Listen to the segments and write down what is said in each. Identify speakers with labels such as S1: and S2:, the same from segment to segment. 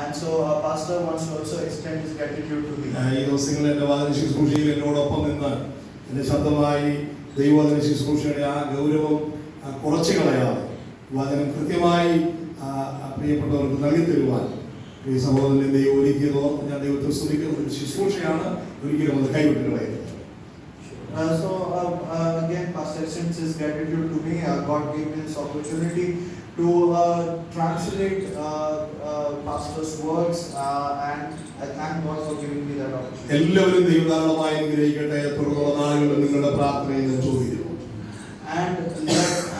S1: And so pastor wants to also extend his gratitude to me.
S2: ഈ ദിവസങ്ങളിൽ എൻ്റെ വാദന ശുശ്രൂഷയിൽ എന്നോടൊപ്പം നിന്ന് എൻ്റെ ശബ്ദമായി ദൈവവചന ശുശ്രൂഷയുടെ ആ ഗൗരവം കുറച്ച് കളയാതെ വചനം കൃത്യമായി പ്രിയപ്പെട്ടവർക്ക് നൽകി തരുവാൻ ഈ സഹോദരനെ ദൈവം ഒരുക്കിയതോ ഞാൻ ദൈവത്തെ സ്തുതിക്കുന്ന ഒരു ശുശ്രൂഷയാണ്. ഒരിക്കലും അത് കൈവിട്ട് കളയരുത്.
S1: So again, pastor extends his gratitude to me. God gave me this opportunity to translate pastor's words, and I thank God for giving me that opportunity.
S2: എല്ലാവരും ദൈവധാരാളമായി അനുഗ്രഹിക്കട്ടെ. തുടർന്നുള്ള നാളുകളിൽ നിങ്ങളുടെ പ്രാർത്ഥനയെ ഞാൻ ചോദിക്കുന്നു.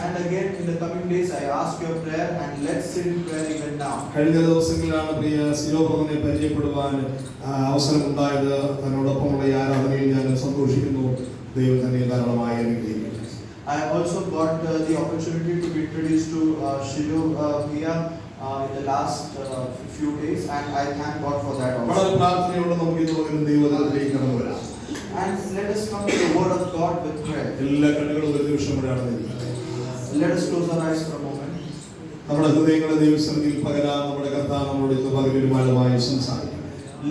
S1: And again in the coming days I ask your prayer, and let's sit in prayer even now.
S2: കഴിഞ്ഞ ദിവസങ്ങളിലാണ് പ്രിയ സിലോബ്രദറിനെ പരിചയപ്പെടുവാൻ അവസരമുണ്ടായത്. തന്നോടൊപ്പമുള്ള ഈ ആരാധനയിൽ ഞാൻ സന്തോഷിക്കുന്നു. ദൈവം തന്നെ ധാരാളമായി അനുഗ്രഹിക്കട്ടെ.
S1: I also got the opportunity to be introduced to Shiloh Mia in the last few days, and I thank God for that also.
S2: വളരെ പ്രാർത്ഥനയോടെ നമുക്ക് ഇതുപോലെ ദൈവത്തിലേക്ക് കടന്നു വരാം.
S1: And let us come to the word of God with prayer.
S2: എല്ലാ കണ്ണുകളും ഒരു നിമിഷം കൂടെ അടഞ്ഞിരിക്കട്ടെ.
S1: Let us close our eyes for a moment.
S2: നമ്മുടെ ഹൃദയങ്ങളെ ദൈവസന്നിധിയിൽ പകരാൻ നമ്മുടെ കർത്താവ് നമ്മളോട് ഇന്ന് പകരുമാനമായി സംസാരിക്കും.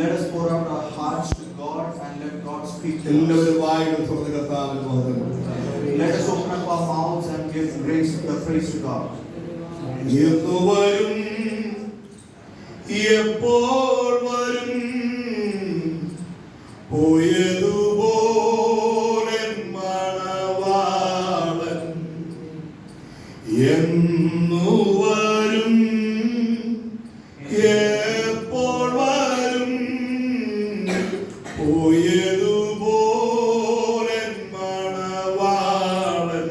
S1: Let us pour out our hearts to God and let God speak to us.
S2: എല്ലാവരും വായുകൾ തുറന്ന് കർത്താവിന് മഹത്വം കൊടുക്കുക.
S1: Let us open up our mouths and give praise to God.
S2: എന്നു വരും, എപ്പോൾ വരും, പോയതുപോലെ മണവാളൻ എന്നു വരും, എപ്പോൾ വരും, പോയതുപോലെ മണവാളൻ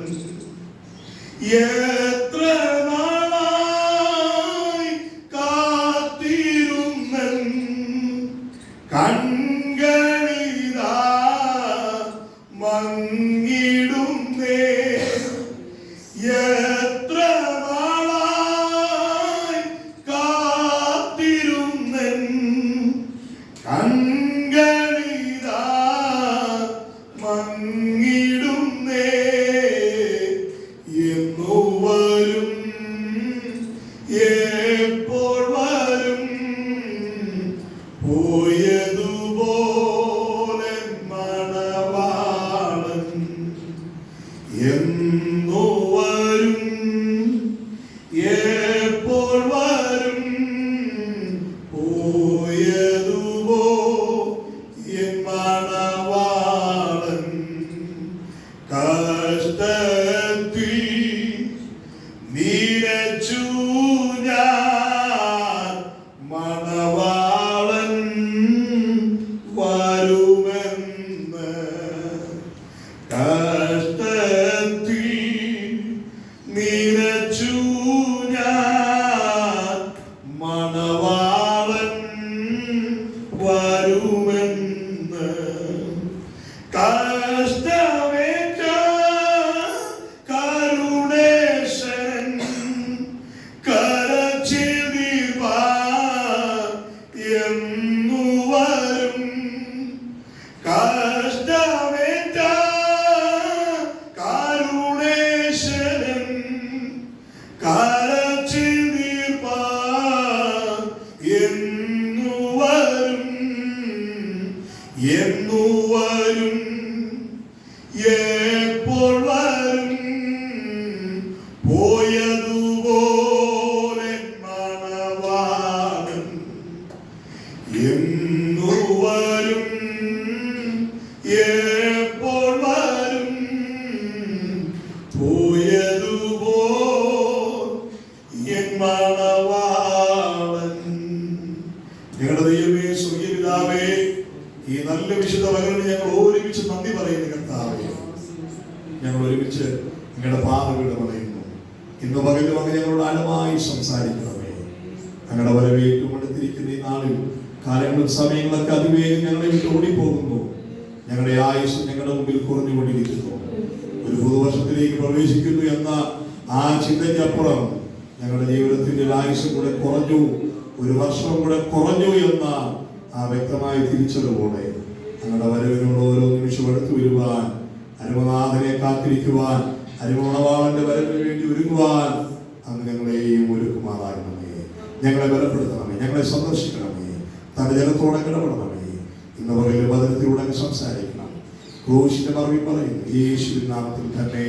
S2: എത്ര നാളായി കാത്തിരുന്നൻ കൺകളിതാ മങ്ങിടുന്നേ. എത്ര നാളായി കാത്തിരുന്നൻ കൺകളിതാ മങ്ങിടുന്നേ. എന്നു വരും, എപ്പോൾ വരും, പോയതുപോലെ മണവാളൻ എന്നു വരും, എപ്പോൾ വരും, പോയതുപോലെ മണവാളൻ കഷ്ടത്തിൽ നീരച്ചു ഞാൻ മണവാളൻ വരുമെന്ന്. കഷ്ടത്തിൽ നീരച്ചു ഞാൻ മണവാളൻ വരുമെന്ന്. കഷ്ടമേറ്റ കരുണേശൻ കരച്ചിരിപ്പാൻ എന്നു വരും. കഷ്ടമേറ്റ കരുണേശൻ കരച്ചിരിപ്പാൻ എന്നു വരും, എന്നു വരും, എപ്പോൾ വരും, പോയതുപോലെ മണവാളൻ എന്നു വരും, എപ്പോൾ വരും, പോയതുപോലെ മണവാളൻ. ഞങ്ങളുടെ ദൈവമേ, സ്വർഗീയ പിതാവേ, ഈ നല്ല വിശുദ്ധ പകലിന് ഞങ്ങൾ ഒരുമിച്ച് നന്ദി പറയുന്നു. കർത്താവേ, ഞങ്ങൾ ഒരുമിച്ച് നിങ്ങളുടെ പാതകളുടെ പറയുന്നു. ഇന്ന് പകലും അങ്ങ് ഞങ്ങളോട് ആഴമായി സംസാരിക്കണമേ. ഞങ്ങളുടെ വരവേറ്റു കൊടുത്തിരിക്കുന്ന ഈ നാളിൽ കാലങ്ങളും സമയങ്ങളൊക്കെ അതിവേഗം ഞങ്ങളെ വിട്ട് ഓടിപ്പോകുന്നു. ഞങ്ങളുടെ ആയുസ് ഞങ്ങളുടെ മുമ്പിൽ കുറഞ്ഞുകൊണ്ടിരിക്കുന്നു. ഒരു പുതുവർഷത്തിലേക്ക് പ്രവേശിക്കുന്നു എന്ന ആ ചിന്തയ്ക്കപ്പുറം ഞങ്ങളുടെ ജീവിതത്തിന്റെ ആയുസ് കൂടെ കുറഞ്ഞു, ഒരു വർഷം കൂടെ കുറഞ്ഞു എന്ന ആ വ്യക്തമായ തിരിച്ചറിവോടെ ഞങ്ങളുടെ വരവിനോട് ഓരോ നിമിഷം എടുത്തു വരുവാൻ, അരുമനാഥനെ കാത്തിരിക്കുവാൻ, അരുമണവാളന്റെ വരവിന് വേണ്ടി ഒരുങ്ങുവാൻ അങ്ങ് ഞങ്ങളെയും ഒരുക്കുമാറാകണമേ. ഞങ്ങളെ ബലപ്പെടുത്തണമേ, ഞങ്ങളെ സന്ദർശിക്കണമേ, തന്റെ ജനത്തോടെ ഇടപെടണമേ. ഇന്ന് പകലിൽ വചനത്തിലൂടെ സംസാരിക്കണം. ക്രൂശിന്റെ മറുപടി പറയുന്നു യേശുവിൻ നാമത്തിൽ തന്നെ.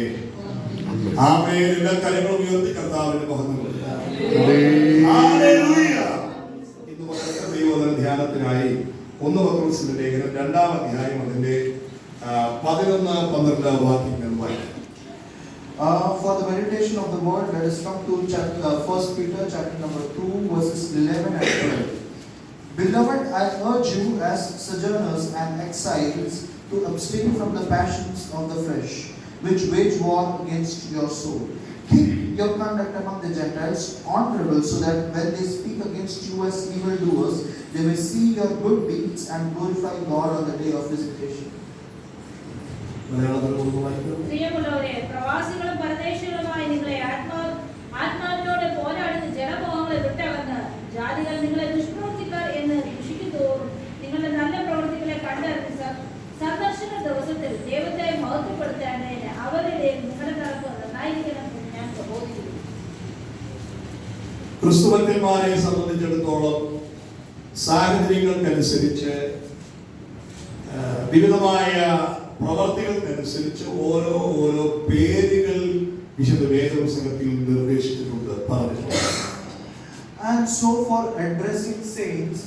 S2: ആമേൻ. എല്ലാ കരങ്ങളും ഉയർത്തി കർത്താവിന്റെ മഹത്വം കൊടുക്കുക. ഹല്ലേലൂയ. ഇന്ന് പകൽ ദൈവവചന ധ്യാനത്തിനായി 1 പത്രോസിന്റെ ലേഖനം 2-ാം അധ്യായം അതിന്റെ 11-12 വാക്യങ്ങൾ വായിക്കാം.
S1: For the meditation of the word, let us come to 1 Peter chapter number 2 verses 11 and 12. Beloved, I urge you as sojourners and exiles to abstain from the passions of the flesh, which wage war against your soul. Keep your conduct among the Gentiles honorable, so that when they speak against you as evildoers, they may see your good deeds and glorify God on the day of visitation.
S3: പ്രിയമുള്ളവരെ, പ്രവാസികളും പരദേശികളുമായി നിങ്ങളെ ആത്മാവിനോട് പോരാടുന്ന ജനമോഹങ്ങളെ വിട്ടകന്ന് ജാതികൾ നിങ്ങളെ ദുഷ്പ്രവൃത്തിക്കാർ എന്ന് ദുഷിക്കുന്തോറും നിങ്ങളുടെ നല്ല പ്രവൃത്തികളെ കണ്ടറിഞ്ഞ് സന്ദർശന ദിവസത്തിൽ ദൈവത്തെ മഹത്വപ്പെടുത്തേണ്ടതിന് അവരുടെ നിങ്ങളുടെ നടപ്പ് നന്നായിരിക്കണമെന്ന് ഞാൻ പ്രബോധിക്കുന്നു.
S2: ക്രിസ്തുഭക്തന്മാരെ സംബന്ധിച്ചിടത്തോളം സാഹചര്യങ്ങൾക്കനുസരിച്ച് വിവിധമായ പ്രവർത്തികൾക്കനുസരിച്ച് ഓരോ പേരുകൾ വിശുദ്ധ വേദപുസ്തകത്തിൽ നിർദ്ദേശിച്ചിട്ടുണ്ട്, പറഞ്ഞിട്ടുണ്ട്.
S1: And so for addressing saints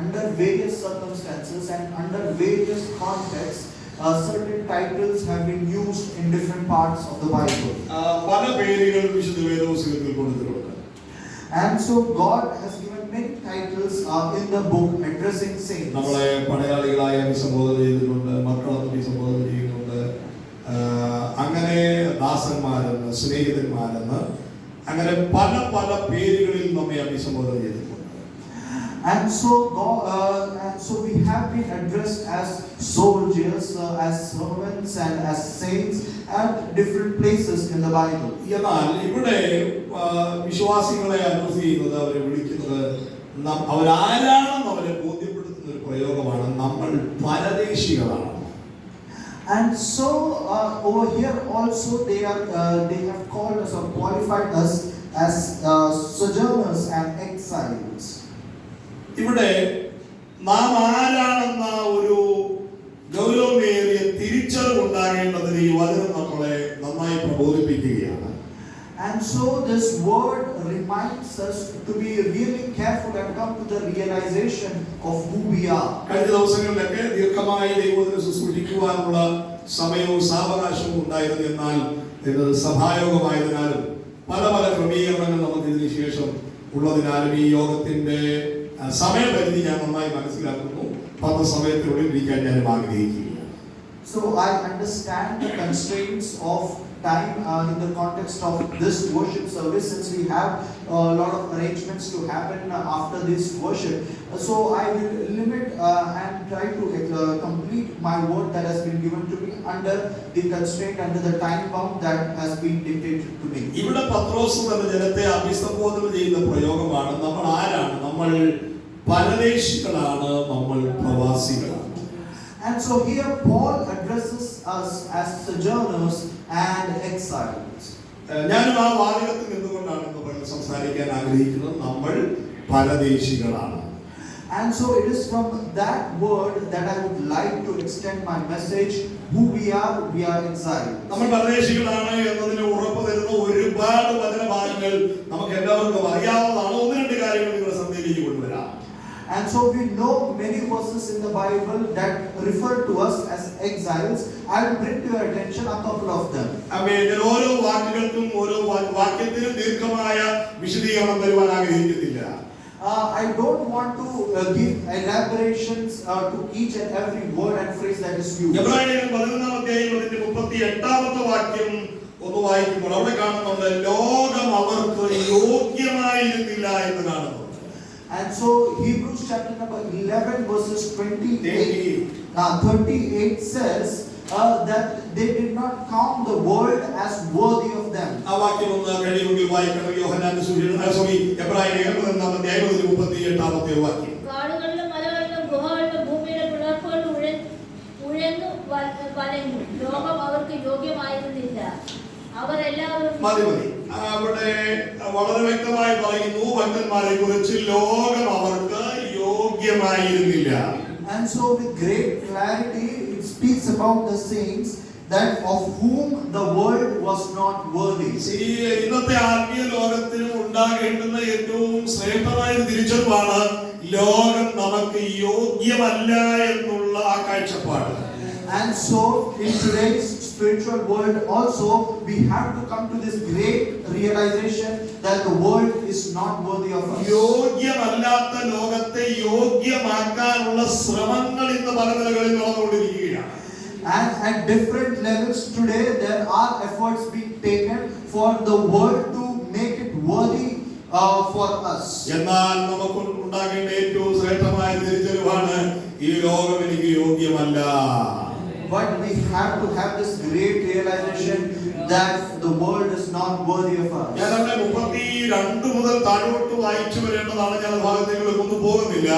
S1: under various circumstances and under various contexts, certain titles have been used in different parts of the Bible.
S2: പല പേരുകൾ വിശുദ്ധ വേദപുസ്തകത്തിൽ കൊടുത്തിട്ടുണ്ട്.
S1: And so God has given many titles in the book addressing saints.
S2: നമ്മളെ പടയാളികളായി അഭിസംബോധന ചെയ്തിട്ടുണ്ട്, മക്കളെന്ന് അഭിസംബോധന ചെയ്യുന്നുണ്ട്, അങ്ങനെ ദാസന്മാരെന്ന്, സ്നേഹിതന്മാരെന്ന്, അങ്ങനെ പല പല പേരുകളിൽ നമ്മെ അഭിസംബോധന ചെയ്തിട്ടുണ്ട്.
S1: And so we have been addressed as soldiers, as servants, and as saints at different places in the Bible.
S2: എന്നാൽ ഇവിടെ വിശ്വാസികളെ അഡ്രസ് ചെയ്യുന്നത്, അവരെ വിളിക്കുന്നത്, അവരാരാണെന്ന് അവരെ ബോധ്യപ്പെടുത്തുന്ന ഒരു പ്രയോഗമാണ്, നമ്മൾ പരദേശികളാണ്.
S1: And so over here also they have called us or qualified us as sojourners and exiles.
S2: ഇവിടെ നാം ആരാണെന്ന ഒരു ഗൗരവമേറിയ തിരിച്ചറിവ് ഉണ്ടാകേണ്ടതിന് ഈ വചനം നമ്മളെ നന്നായി പ്രബോധിപ്പിക്കുകയാണ്.
S1: And so this word reminds us to be really careful and come to the realization of who we are.
S2: കഴിഞ്ഞ ദിവസങ്ങളിലൊക്കെ ദീർഘമായി ദൈവത്തിന് ശുശ്രൂഷിക്കുവാനുള്ള സമയവും സാവകാശവും ഉണ്ടായിരുന്നു. എന്നാൽ ഇത് സഭായോഗമായതിനാലും പല പല ക്രമീകരണങ്ങൾ നമുക്ക് ഇതിന് ശേഷം ഉള്ളതിനാലും ഈ യോഗത്തിന്റെ സമയപരിധി ഞാൻ നന്നായി മനസ്സിലാക്കുന്നു. 10 സമയത്തിനുള്ളിൽ ഇരിക്കാൻ ഞാൻ ആഗ്രഹിക്കുകയാണ്.
S1: So I understand the constraints of time in the context of this worship service, since we have a lot of arrangements to happen after this worship. So I will limit and try to complete my word that has been given to me under the constraint, under the time bound that has been dictated to me.
S2: ഇവിടെ പത്രോസ് തന്റെ ജനത്തെ അഭിസംബോധന ചെയ്യുന്ന പ്രയോഗമാണ്, നമ്മൾ ആരാണ്? നമ്മൾ പരദേശികളാണ്, നമ്മൾ പ്രവാസികളാണ്.
S1: And so here Paul addresses us as sojourners and exiles.
S2: ഞാനും ആ വാചകത്തിൽ നിന്നുകൊണ്ടാണ് ഇന്ന് സംസാരിക്കാൻ ആഗ്രഹിക്കുന്നത്. നമ്മൾ പരദേശികളാണ്.
S1: And so it is from that word that I would like to extend my message. Who we are exiles.
S2: നമ്മൾ പരദേശികളാണ് എന്നതിന് ഉറപ്പ് തരുന്ന ഒരുപാട് വചനഭാഗങ്ങൾ നമുക്ക് എല്ലാവർക്കും അറിയാവുന്നതാണ്. 1-2 കാര്യങ്ങൾ നിങ്ങളുടെ ശ്രദ്ധയിലേക്ക് കൊണ്ടുവരാം.
S1: And so we know many verses in the Bible that refer to us as exiles. I will bring to your attention a couple of them.
S2: ഞാൻ ഓരോ വാക്കുകൾക്കും ഓരോ വാക്യത്തിനും ദീർഘമായ വിശദീകരണം തരുവാൻ ആഗ്രഹിക്കുന്നില്ല.
S1: I don't want to give elaborations to each and every word and phrase that is used.
S2: എബ്രായലേഖനം 11-ാം അധ്യായം 38-ാമത്തെ വാക്യം ഒന്ന് വായിക്കുമ്പോൾ അവിടെ കാണുന്നുണ്ട്, ലോകം അവർക്ക് യോഗ്യമായിരുന്നില്ല എന്ന് കാണുന്നു.
S1: And so Hebrews chapter number 11 verses 38 says that they did not count the world as worthy of them.
S2: ആ വാക്യം ഒന്ന് കഴിയുമെങ്കിൽ വായിക്കണം. യോഹന്നാന്റെ സുവിശേഷം എബ്രായലേഖനം 11-ാം അധ്യായം 38-ാമത്തെ വാക്യം.
S3: കാടുകളിലും മലകളിലും ഗുഹകളിലും ഭൂമിയിലെ പിളർപ്പുകളിലും ഉഴന്നു വലഞ്ഞു. ലോകം അവർക്ക് യോഗ്യമായിരുന്നില്ല. അവർ എല്ലാവരും
S2: മതി അവിടെ വളരെ വ്യക്തമായി പറയുന്നു ഭക്തന്മാരെ കുറിച്ച് ലോകം അവർക്ക് യോഗ്യമായിരുന്നില്ല.
S1: And so with great clarity it speaks about the saints that of whom the world was not worthy.
S2: ഈ ഇന്നത്തെ ആത്മീയ ലോകത്തിന് ഉണ്ടാകേണ്ടുന്ന ഏറ്റവും ശ്രേഷ്ഠമായ തിരിച്ചറിവാണ് ലോകം നമുക്ക് യോഗ്യമല്ല എന്നുള്ള ആ കാഴ്ചപ്പാട്.
S1: And so in today's spiritual world also we have to come to this great realization that the world is not worthy of us.
S2: യോഗ്യമല്ലാത്ത ലോകത്തെ യോഗ്യമാക്കാനുള്ള ശ്രമങ്ങൾ ഇന്ന് പല നിലകളിൽ നടന്നുകൊണ്ടിരിക്കുകയാണ്.
S1: And at different levels today there are efforts being taken for the world to make it worthy for us.
S2: എന്നാൽ നമുക്ക് ഉണ്ടാകേണ്ട ഏറ്റവും ശ്രേഷ്ഠമായ തിരിച്ചറിവാണ് ഈ ലോകം എനിക്ക് യോഗ്യമല്ല.
S1: But we have to have this great realization that the world is not worthy of us.
S2: ഞാൻ അവിടെ 32 മുതൽ താഴോട്ട് വായിച്ചു വരേണ്ടതാണ്. ഞാൻ ഭാഗത്തേക്ക് ഒന്നും പോകുന്നില്ല.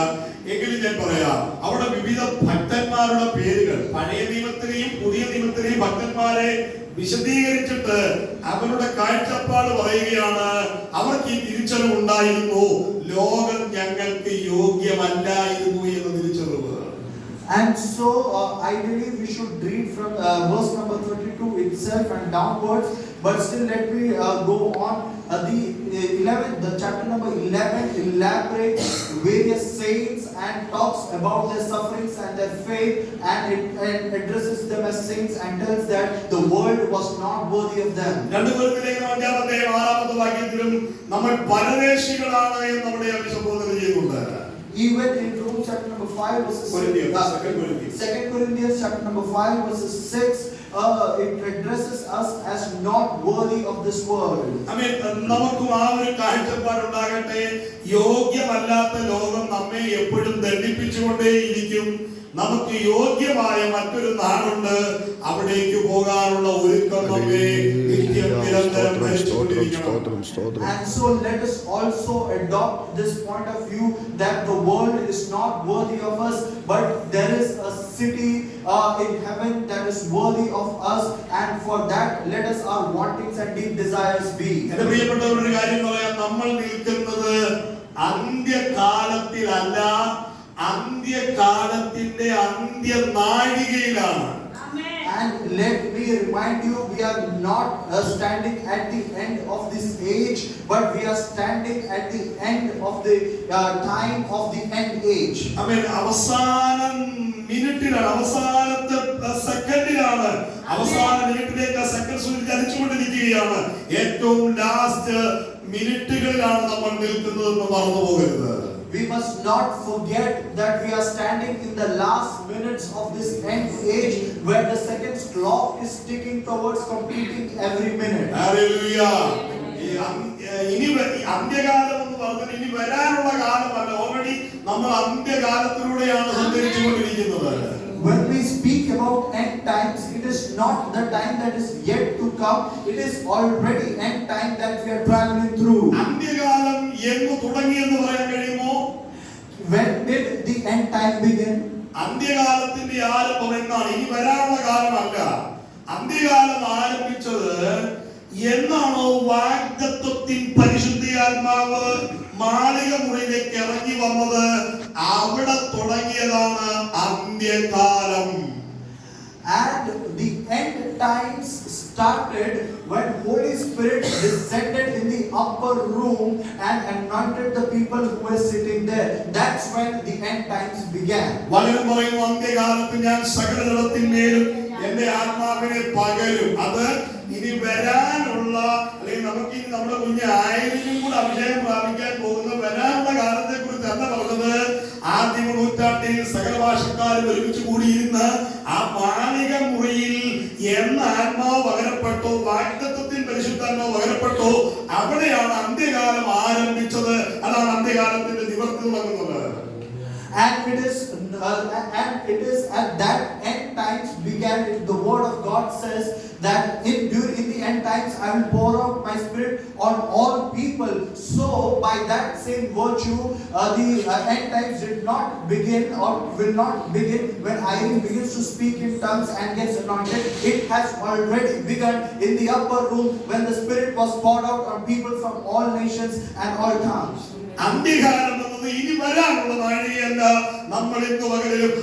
S2: എങ്കിലും ഞാൻ പറയാം, അവിടെ വിവിധ ഭക്തന്മാരുടെ പേരുകൾ പഴയ നിയമത്തിലെയും പുതിയ നിയമത്തിലെയും ഭക്തന്മാരെ വിശദീകരിച്ചിട്ട് അവരുടെ കാഴ്ചപ്പാട് പറയുകയാണ്. അവർക്ക് ഈ തിരിച്ചറിവ് ഉണ്ടായിരുന്നു, ലോകം ഞങ്ങൾക്ക് യോഗ്യമല്ലായിരുന്നു എന്ന തിരിച്ചറിവ്.
S1: And so ideally we should read from verse number 32 itself and downwards, but still let me go on. The chapter number 11 elaborates various saints and talks about their sufferings and their faith, and it addresses them as saints and tells that the world was not worthy of them.
S2: നമ്മൾ പരദേശികളാണ് എന്ന് നമ്മുടെ അഭിസംബോധന ചെയ്യുന്നുണ്ട്.
S1: Even in Romans chapter number 5 verses 2 Corinthians chapter number 5 verses 6 it addresses us as not worthy of this world.
S2: നമുക്ക് ആ ഒരു കാഴ്ചപ്പാട് ഉണ്ടാകട്ടെ. യോഗ്യമല്ലാത്ത ലോകം നമ്മെ എപ്പോഴും ദണ്ഡിപ്പിച്ചുകൊണ്ടേയിരിക്കും. നമുക്ക് യോഗ്യമായ മറ്റൊരു നാടുണ്ട്, അവിടേക്ക് പോകാനുള്ള ഒരുക്കം നമ്മെ നിരന്തരം ഭരിച്ചുകൊണ്ടിരിക്കണം.
S1: And so let us also adopt this point of view that the world is not worthy of us, but there is a city in heaven that is worthy of us, and for that let us our wantings and deep desires be.
S2: എന്റെ പ്രിയപ്പെട്ടവരുടെ കാര്യം പറയാം, നമ്മൾ നിൽക്കുന്നത് അന്ത്യകാലത്തിലല്ല, അന്ത്യകാലത്തിന്റെ അന്ത്യനാഴികയിലാണ്.
S1: And let me remind you, we are not standing at the end of this age, but we are standing at the end of the time of the end age.
S2: അവസാന മിനിറ്റിലാണ്, അവസാനത്തെ സെക്കൻഡിലാണ്, അവസാന മിനിറ്റിലേക്ക് second ചലിച്ചുകൊണ്ടിരിക്കുകയാണ്. ഏറ്റവും ലാസ്റ്റ് മിനിറ്റുകളിലാണ് നമ്മൾ നിൽക്കുന്നതെന്ന് മറന്നു പോകരുത്.
S1: We must not forget that we are standing in the last minutes of this end age, where the seconds clock is ticking towards completing every minute.
S2: Hallelujah. ഇനി അന്ത്യകാലം എന്ന് പറഞ്ഞാൽ ഇനി വരാനുള്ള കാലമല്ല, ഓൾറെഡി നമ്മൾ അന്ത്യകാലത്തിലൂടെയാണ് സഞ്ചരിച്ചുകൊണ്ടിരിക്കുന്നത്.
S1: When we speak about end times, it is not the time that is yet to come, it is already end time that we are traveling through.
S2: അന്ത്യകാലം എന്ന് തുടങ്ങിയെന്ന് പറയാൻ കഴിയുമോ?
S1: When did the end time begin?
S2: അന്ത്യകാലത്തിന്റെ ആരംഭം എന്നാണ്, ഇനി വരാനുള്ള കാലമല്ല. അന്ത്യകാലം ആരംഭിച്ചത് എന്നാണോ വാഗ്ദത്തത്തിൻ പരിശുദ്ധാത്മാവ് മാളിക മുറിയിലേക്ക് ഇറങ്ങി വന്നത്, അവിടെ തുടങ്ങിയതാണ് അന്ത്യകാലം.
S1: And the end times started when Holy Spirit descended in the upper room and anointed the people who were sitting there. That's when the end times began.
S2: വചനം പറയുന്നു, അന്ത്യകാലത്ത് ഞാൻ സകലജലത്തിന്മേലും എന്റെ ആത്മാവിനെ പകരും. അത് ഇനി വരാനുള്ള, അല്ലെങ്കിൽ നമുക്ക് ഇനി നമ്മുടെ കുഞ്ഞ് ആയിരം കൂടെ അഭിഷേകം പ്രാപിക്കാൻ പോകുന്ന വരാനുള്ള കാലത്തെ കുറിച്ച് എന്താ പറഞ്ഞത്? ആദ്യ നൂറ്റാണ്ടിൽ സകല ഭാഷക്കാരും ഒരുമിച്ച് കൂടിയിരുന്ന ആ മാളിക മുറിയിൽ എന്ന് ആത്മാവ് പകരപ്പെട്ടോ, വാഗ്ദത്തത്തിൻ പരിശുദ്ധാത്മാവ് പകരപ്പെട്ടോ, അവിടെയാണ് അന്ത്യകാലം ആരംഭിച്ചത്. അതാണ് അന്ത്യകാലത്തിന്റെ നിവർത്തി തുടങ്ങുന്നത്.
S1: And it is at that end times began. The word of God says that in the end times I will pour out my spirit on all people. So by that same virtue, the end times did not begin or will not begin when Irene begins to speak in tongues and gets anointed. It has already begun in the upper room when the spirit was poured out on people from all nations and all tongues.
S2: അന്ത്യകാലം എന്നത് ഇനി വരാനുള്ള നാഴികയല്ല. നമ്മൾ ഇന്ന് പകലും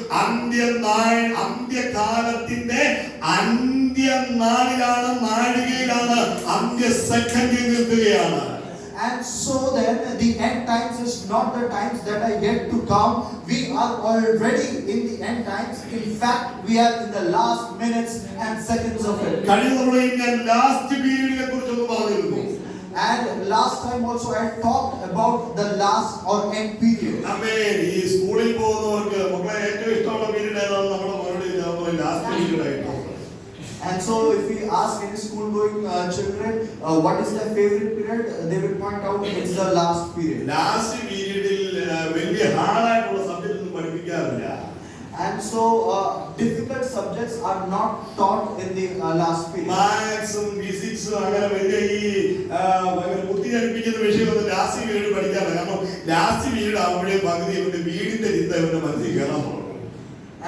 S2: അന്ത്യകാലത്തിന്റെ അന്ത്യനാളിലാണ്, നാഴികയിലാണ്, അന്ത്യ സെക്കൻഡിൽ നിൽക്കുകയാണ്.
S1: And so then the end times is not the times that are yet to come. We are already in the end times. In fact, we are in the last minutes and seconds of it.
S2: കഴിഞ്ഞ തവണ ഞാൻ last പീരീഡിനെ കുറിച്ചൊന്ന് പറഞ്ഞിരുന്നു.
S1: And last time also I talked about the last or end period.
S2: ഈ സ്കൂളിൽ പോകുന്നവർക്ക് മക്കളെ ഏറ്റവും ഇഷ്ടമുള്ള പീരീഡ് ഏതാണ്? നമ്മുടെ മറുപടി ലാസ്റ്റ് പീരീഡ് ആയിട്ട്.
S1: And so if we ask any school going children what is their favorite period, they will point out it's the last period.
S2: Last പീരീഡിൽ വലിയ ഹാർഡായിട്ടുള്ള സബ്ജക്റ്റ് ഒന്നും പഠിപ്പിക്കാറില്ല.
S1: And so difficult subjects are not taught in the last period.
S2: മാത്സും ഫിസിക്സും അങ്ങനെ വലിയ ഈ ബുദ്ധിജനിപ്പിക്കുന്ന വിഷയമൊന്നും last period പഠിക്കാറില്ല. കാരണം last period ആകുമ്പോഴേ പകുതി ഇവരുടെ വീടിന്റെ ചിന്ത ഇവരുടെ മനസ്സിൽ കയറാൻ തുടങ്ങും.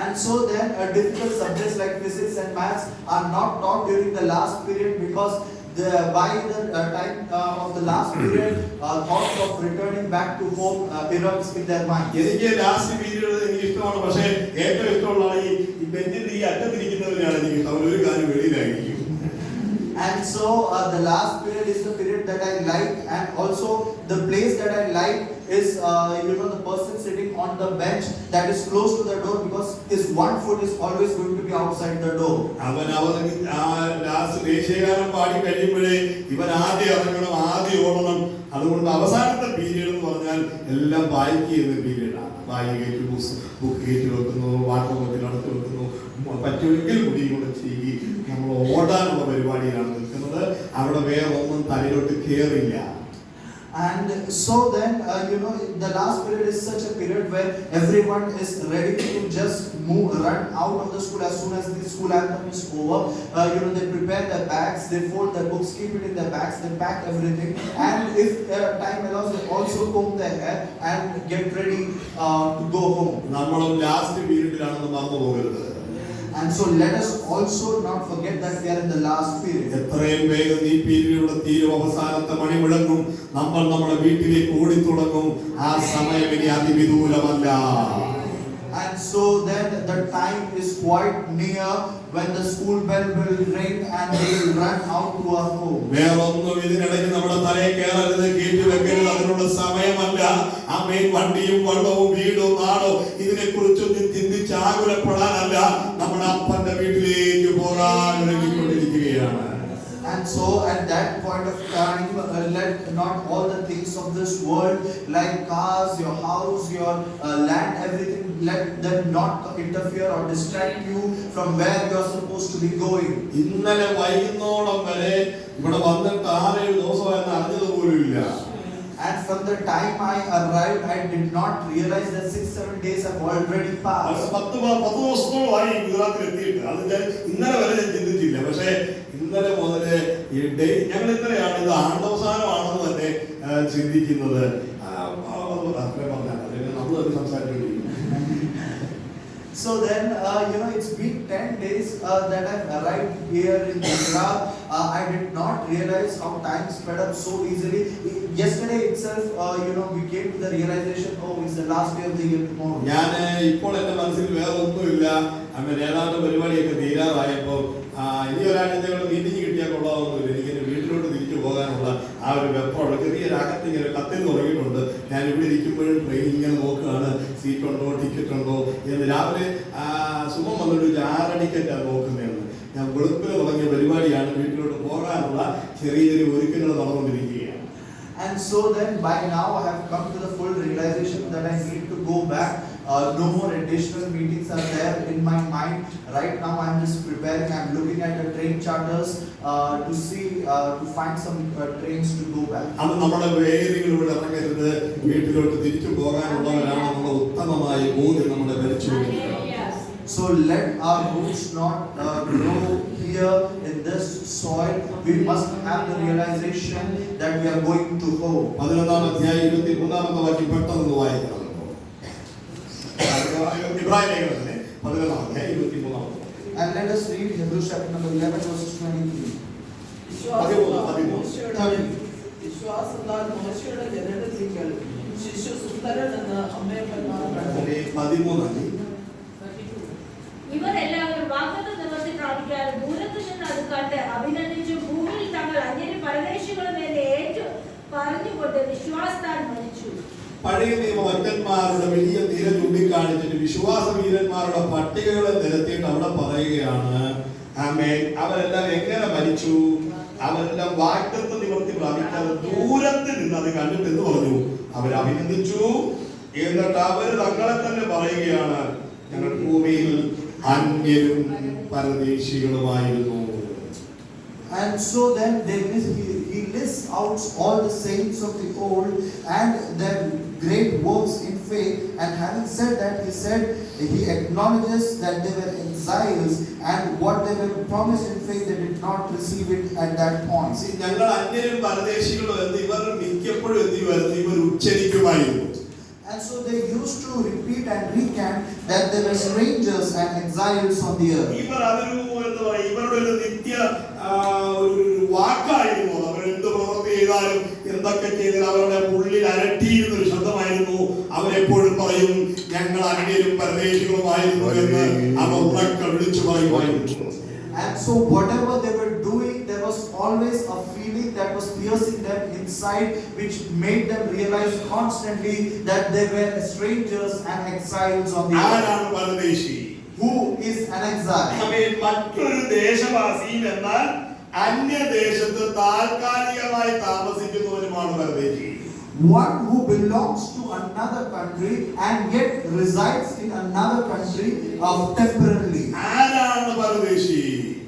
S1: And so then difficult subjects like physics and maths are not taught during the last period because by the time of the last period thoughts of returning back to home erupts in their mind.
S2: എനിക്ക് last period എനിക്ക് ഇഷ്ടമാണ്. പക്ഷേ ഏറ്റവും ഇഷ്ടമുള്ള ഈ ബെഞ്ചിന്റെ ഈ അറ്റത്തിരിക്കുന്നവരെയാണ് എനിക്ക് ഇഷ്ടം. ഒരു കാര്യം വെളിയിലായിരിക്കും.
S1: And so the last period is the period that I like, and also the place that I like is the person sitting on the bench that is close to the door because his one foot is always going to be outside the door.
S2: അവൻ last ദേശീയഗാനം പാടി കഴിയുമ്പോഴേ ഇവൻ ആദ്യം ഇറങ്ങണം, ആദ്യം ഓടണം. അതുകൊണ്ട് അവസാനത്തെ പീരീഡ് എന്ന് പറഞ്ഞാൽ എല്ലാം വായിക്ക് ചെയ്യുന്ന പീരീഡാണ്. വായിക്കേറ്റ് ബുക്ക് കയറ്റി വെക്കുന്നു, വാട്ടർ ബോട്ടിൽ അടച്ചു വെക്കുന്നു, പറ്റുമെങ്കിൽ മുടി കൂടെ ചെയ്യി നമ്മൾ ഓടാനുള്ള പരിപാടിയാണ് നിൽക്കുന്നത്. അവിടെ വേറെ ഒന്നും തലയിലോട്ട് കയറില്ല.
S1: And so then the last period is such a period where everyone is ready to just run out of the school as soon as the school anthem is over. They prepare their bags, they fold their books, keep it in their bags, they pack everything, and if time allows they also comb their hair and get ready to go home.
S2: നമ്മളും last പീരീഡിലാണെന്ന് മറന്നു പോകരുത്.
S1: And so let us also not forget that we are in the last period.
S2: എത്രയും വേഗം ഈ period തീരും, അവസാനത്തെ മണി മുഴങ്ങും, നമ്മൾ നമ്മുടെ വീട്ടിലേക്ക് ഓടിത്തുടങ്ങും. ആ സമയം ഇനി അതിവിദൂരമല്ല.
S1: And so then the time is quite near when the school bell will ring and we will run out to our home.
S2: വേറൊന്നും ഇതിനിടയ്ക്ക് നമ്മുടെ തലയിൽ കയറരുത്, കയറ്റി വെക്കരുത്. അതിനുള്ള സമയമല്ല. അമ്മയും വണ്ടിയും വള്ളവും വീടും നാടോ ഇതിനെ കുറിച്ചൊന്നും ചിന്തിച്ച് ആകുലപ്പെടാനല്ല. നമ്മുടെ അപ്പന്റെ വീട്ടിലേക്ക് പോകാൻ ഒരുങ്ങിക്കൊണ്ടിരിക്കുകയാണ്.
S1: And so at that point of time, let not all the things of this world like cars, your house, your land, everything, let them not interfere or distract you from where you are supposed to be going.
S2: ഇന്നലെ വൈകുന്നോളം വരെ ഇവിടെ വന്നിട്ട് 6-7 ദിവസമായെന്ന് അറിഞ്ഞത് പോലുമില്ല.
S1: And from the time I arrived, I did not realize that 6-7 days have already passed.
S2: 10 ദിവസത്തോളമായി ഗുജറാത്തിൽ എത്തിയിട്ട്. അത് ഞാൻ ഇന്നലെ വരെ ഞാൻ ചിന്തിച്ചില്ല. പക്ഷേ ഇന്നലെ മുതല് ഞങ്ങൾ ഇന്നലെയാണ് ഇത് ആണ്ടവസാനമാണെന്ന് തന്നെ ചിന്തിക്കുന്നത്. നമ്മളത് സംസാരിച്ചുകൊണ്ടിരിക്കും.
S1: So then, it's been 10 days that I've arrived here in Gujarat. I did not realize how time sped up so easily. Yesterday itself, we came to the realization, oh, it's the last day of the year tomorrow.
S2: ഞാൻ ഇപ്പോൾ എന്റെ മനസ്സിൽ വേറെ ഒന്നുമില്ല. അങ്ങനെ ഏതാണ്ട് പരിപാടിയൊക്കെ തീരാറായപ്പോൾ ഇനി ഒരാഴ്ച മീറ്റിംഗ് കിട്ടിയാൽ കൊള്ളാവുന്നില്ല. എനിക്കെന്റെ വീട്ടിലോട്ട് തിരിച്ചു പോകാനുള്ള ആ ഒരു വെപ്പമുള്ള ചെറിയൊരകത്ത് ഇങ്ങനെ കത്തിൽ തുടങ്ങിയിട്ടുണ്ട്. ഞാൻ ഇവിടെ ഇരിക്കുമ്പോഴും ട്രെയിൻ ഇങ്ങനെ നോക്കുകയാണ്, സീറ്റ് ഉണ്ടോ, ടിക്കറ്റ് ഉണ്ടോ എന്ന്. രാവിലെ സുഖം വന്നിട്ട് 6:30 നോക്കുന്നതാണ്. ഞാൻ വെളുപ്പിന് തുടങ്ങിയ പരിപാടിയാണ്. വീട്ടിലോട്ട് പോകാനുള്ള ചെറിയ ഒരുക്കങ്ങൾ നടന്നുകൊണ്ടിരിക്കുകയാണ്.
S1: And so then by now I have come to the full realization that I need to go back. No more additional meetings are there in my mind. Right now I am just preparing. I am looking at the train charters to see to find some trains to go back.
S2: അത് നമ്മുടെ വേദികളിലൂടെ ഇറങ്ങരുത്. വീട്ടിലോട്ട് തിരിച്ചു പോകാനുള്ളവരാണ് നമ്മുടെ ഉത്തമ ഉത്തമമായ ബോധ്യം നമ്മുടെ ഭരിച്ചുകൊണ്ടിരിക്കണം.
S1: So let our roots not grow here in this soil. We must have the realization that we are going to home.
S2: 11-ാം അധ്യായം 23-ാമത്തെ വാക്യം പെട്ടെന്ന് വായിക്കണം. ഇബ്രാഹിം ലേഖനത്തിലെ 11-ാം അധ്യായം 23-ാമത്തെ.
S1: And let us read Hebrews chapter number 11 verses 23.
S4: വിശ്വാസത്താൽ മോശയുടെ ജനനത്തിങ്കൽ ശിശു സുന്ദരൻ എന്ന് അമ്മയപ്പന്മാർ കണ്ടു.
S2: 13
S3: ഇവർ എല്ലാവരും വാഗ്ദത്തം നിവർത്തി പ്രാപിക്കാതെ ദൂരത്ത് നിന്ന് അത് കണ്ട് അഭിനന്ദിച്ചു. ഭൂമിയിൽ തങ്ങൾ അന്യരും പരദേശികളും എന്ന് ഏറ്റു പറഞ്ഞുകൊണ്ട് വിശ്വാസത്താൽ മരിച്ചു.
S2: പഴയ നിയമഭക്തന്മാരുടെ വലിയ നിര ചൂണ്ടിക്കാണിച്ചിട്ട് വിശ്വാസ വീരന്മാരുടെ പട്ടികകളെ നിരത്തിയിട്ട് അവിടെ പറയുകയാണ്, ആമേൻ, അവരെല്ലാം എങ്ങനെ മരിച്ചു? അവരെല്ലാം വാഗ്ദത്തം നിവർത്തി പ്രാപിക്കാതെ ദൂരത്തിൽ നിന്ന് അത് കണ്ടിട്ട് എന്ന് പറഞ്ഞു, അവർ അഭിനന്ദിച്ചു. എന്നിട്ട് അവർ തങ്ങളെ തന്നെ പറയുകയാണ്, ഞങ്ങൾ ഭൂമിയിൽ അന്യരും പരദേശികളുമായിരുന്നു.
S1: And so then he lists out all the saints of the old and their great works in faith, and having said that, he acknowledges that they were exiles, and what they were promised in faith they did not receive it at that point.
S2: ഞങ്ങൾ അന്യരും പരദേശികളും എന്ന് ഇവർ മിക്കപ്പോഴും എന്ത് ചെയ്യുമായിരുന്നു? ഇവർ ഉച്ചരിക്കുമായിരുന്നു.
S1: And so they used to repeat and recant that they were strangers and exiles on the earth.
S2: ഇവർ അതൊരു എന്താ പറയുക, ഇവരുടെ ഒരു നിത്യ ഒരു വാക്കായിരുന്നു. അവർ എന്ത് പ്രവൃത്തി ചെയ്താലും എന്തൊക്കെ ചെയ്താലും അവരുടെ ഉള്ളിൽ അരട്ടിയിരുന്ന ഒരു ശബ്ദമായിരുന്നു. അവരെപ്പോഴും പറയും, ഞങ്ങൾ അന്യരും പരദേശികളുമായിരുന്നു എന്ന് അവർ ഉറക്കെ വിളിച്ചു പറയുമായിരുന്നു.
S1: And so whatever they were doing, there was always a feeling that was piercing them inside, which made them realize constantly that they were strangers and exiles on the earth.
S2: ആരാണ് പരദേശി?
S1: Who is an exile?
S2: മറ്റൊരു ദേശവാസി എന്നാൽ അന്യദേശത്ത് താൽക്കാലികമായി താമസിക്കുന്നവരുമാണ് പരദേശി.
S1: One who belongs to another country and yet resides in another country temporarily.
S2: ആരാണ് പരദേശി?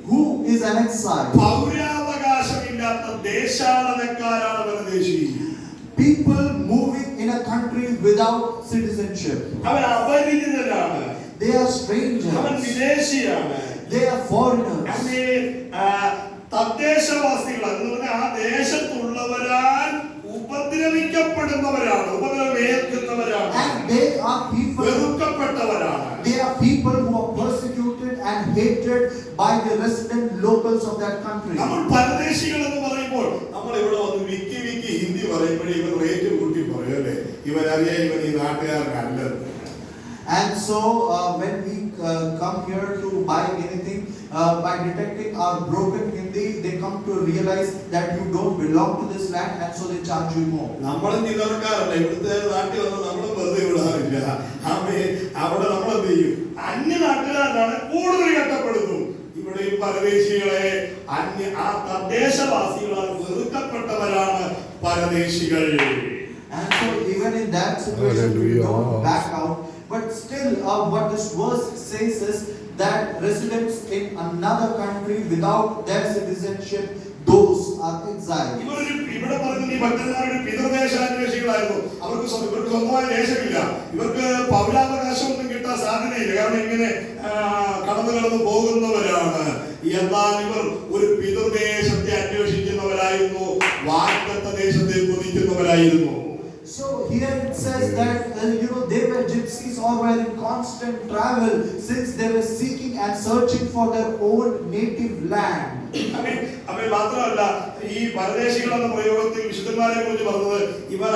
S1: Who is an exile?
S2: പൗരാവകാശമില്ലാത്ത ദേശാടനക്കാരാണ് Paradesi.
S1: People moving in a country without citizenship.
S2: Our അപരിചിതരാണ്.
S1: They are strangers.
S2: അവൻ വിദേശിയാണ്.
S1: They are foreigners.
S2: തദ്ദേശവാസികൾ എന്ന് പറഞ്ഞാൽ ആ ദേശത്തുള്ളവരാൽ ഉപദ്രവിക്കപ്പെടുന്നവരാണ്, ഉപദ്രവേൽക്കുന്നവരാണ്.
S1: And they are people.
S2: വെറുക്കപ്പെട്ടവരാണ്.
S1: They are people who are persecuted and hated by the resident locals of that country.
S2: നമ്മൾ പരദേശികൾ എന്ന് പറയുമ്പോൾ നമ്മൾ ഇവിടെ വന്ന് വിക്കി ഹിന്ദി പറയുമ്പോഴേ ഇവർ റേറ്റ് കൂട്ടി പറയും, അല്ലേ? ഇവരറിയാം ഇവൻ ഈ നാട്ടുകാരനല്ല.
S1: And so when we come here to buy anything, by detecting our broken Hindi, they come to realize that you don't belong to this land, and so they charge you more.
S2: നമ്മളും ചിലർക്കാരല്ല, ഇവിടുത്തെ നാട്ടിൽ വന്ന് നമ്മളും വെറുതെ വിടാറില്ല. അവിടെ നമ്മൾ എന്ത് ചെയ്യും? അന്യ നാട്ടുകാരനാണ് കൂടുതൽ കഷ്ടപ്പെടുന്നു. ഇവിടെ ഈ പരദേശികളെ ആ തദ്ദേശവാസികളാൽ വെറുക്കപ്പെട്ടവരാണ് പരദേശികൾ.
S1: And so even in that situation, we don't back out. But still, what this verse says is that residents in another country without their citizenship, those are exiles.
S2: ഇവിടെ പറയുന്നത് ഈ ഭക്തന്മാരുടെ പിതൃദേശാന്വേഷികളായിരുന്നു. അവർക്ക് സ്വന്തമായ ദേശമില്ല. ഇവർക്ക് പൗരാവകാശം ഒന്നും കിട്ടാൻ സാധ്യതയില്ല. കാരണം ഇങ്ങനെ കടന്നു പോകുന്നവരാണ്. എന്നാൽ ഇവർ ഒരു പിതൃദേശത്തെ അന്വേഷിക്കുന്നവരായിരുന്നു, വാഗ്ദത്ത ദേശത്തെ കൊതിക്കുന്നവരായിരുന്നു.
S1: So here it says that they were gypsies or were in constant travel, since they were seeking and searching for their own native land.
S2: മാത്രമല്ല, ഈ പരദേശികൾ എന്ന പ്രയോഗത്തിൽ വിശുദ്ധന്മാരെ കുറിച്ച് പറഞ്ഞത് ഇവർ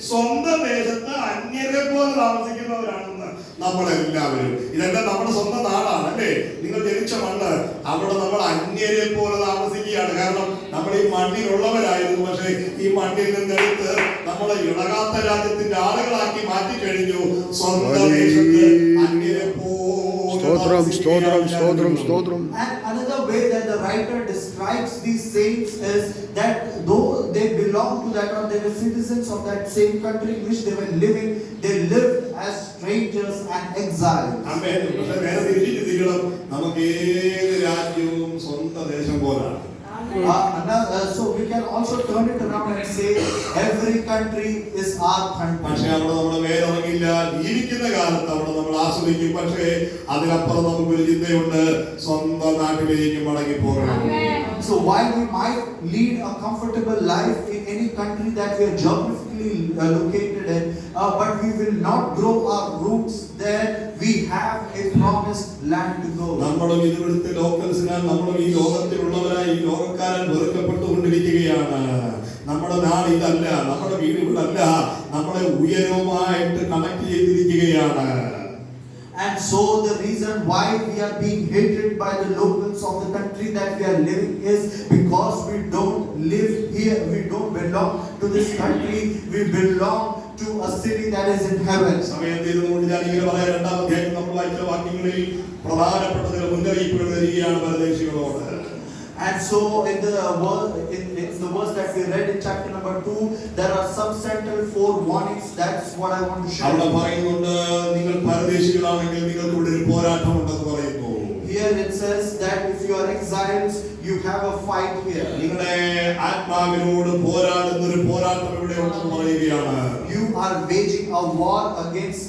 S2: സ്വന്തം ദേശത്ത് അന്യരെ പോലെ താമസിക്കുന്നവരാണെന്ന്. നമ്മളെല്ലാവരും ഇതെല്ലാം നമ്മുടെ സ്വന്തം നാടാണ്, അല്ലേ? നിങ്ങൾ ജനിച്ച മണ്ണ്, അവിടെ നമ്മൾ അന്യരെ പോലെ താമസിക്കുകയാണ്. കാരണം നമ്മൾ ഈ മണ്ണിലുള്ളവരായിരുന്നു. പക്ഷേ ഈ മണ്ണിൽ നിന്നെടുത്ത് നമ്മളെ ഇളകാത്ത രാജ്യത്തിന്റെ ആളുകളാക്കി മാറ്റിക്കഴിഞ്ഞു. സ്വന്തം ദേശത്ത് അന്യരെ പോലെ.
S1: And another way that the writer describes these saints is that though they belong to that, or they were citizens of that same country in which they were living, they lived as strangers and exiles.
S2: ആമേൻ. പക്ഷേ നേരെ തിരിച്ചു തിരിയണം, നമുക്ക് ഏത് രാജ്യവും സ്വന്തം ദേശം പോലാണ്.
S1: So we can also turn it around and say every country is our country.
S2: പക്ഷേ അവിടെ നമ്മുടെ വേരിറങ്ങി കാണുകയില്ല. ജീവിക്കുന്ന കാലത്ത് അവിടെ നമ്മൾ ആസ്വദിക്കും. പക്ഷേ അതിനപ്പുറം നമുക്കൊരു ചിന്തയുണ്ട്, സ്വന്തം നാട്ടിലേക്ക് മടങ്ങി പോകണം.
S1: So while we might lead a comfortable life in any country that we are geographically located in, but we will not grow our roots there. We have a promised land to go.
S2: നമ്മളും ഇവിടുത്തെ ലോക്കൽസിനാൽ നമ്മളും ഈ ലോകത്തിലുള്ളവരായി ഈ ലോകക്കാരൻ വെറുക്കപ്പെട്ടുകൊണ്ടിരിക്കുകയാണ്. നമ്മുടെ നാട് ഇതല്ല, നമ്മുടെ വീട് ഇവിടല്ല, നമ്മളെ ഉയരവുമായിട്ട് കണക്ട് ചെയ്തിരിക്കുകയാണ്.
S1: And so the reason why we are being hated by the locals of the country that we are living is because we don't live here, we don't belong to this country, we belong to a city that is in heaven.
S2: സമയത്ത് ഇതുകൊണ്ട് ഞാൻ ഇങ്ങനെ പറയാം, 2-ാം അധ്യായം നമ്മൾ വായിച്ച വാക്യങ്ങളിൽ പ്രധാനപ്പെട്ട ചില മുന്നറിയിപ്പുകൾ തരികയാണ് പരദേശികളോട്.
S1: And so in the verse that we read in chapter number 2, there are some central 4 warnings. That's what I want to share.
S2: അവിടെ പറയുന്നുണ്ട്, നിങ്ങൾ പരദേശികളാണെങ്കിൽ നിങ്ങൾക്ക് ഇവിടെ ഒരു പോരാട്ടം ഉണ്ടെന്ന് പറയുന്നു.
S1: Here it says that if you are exiles, you have a fight here.
S2: നിങ്ങളുടെ ആത്മാവിനോട് പോരാടുന്ന ഒരു പോരാട്ടം ഇവിടെ ഉണ്ടെന്ന് പറയുകയാണ്.
S1: You are waging a war against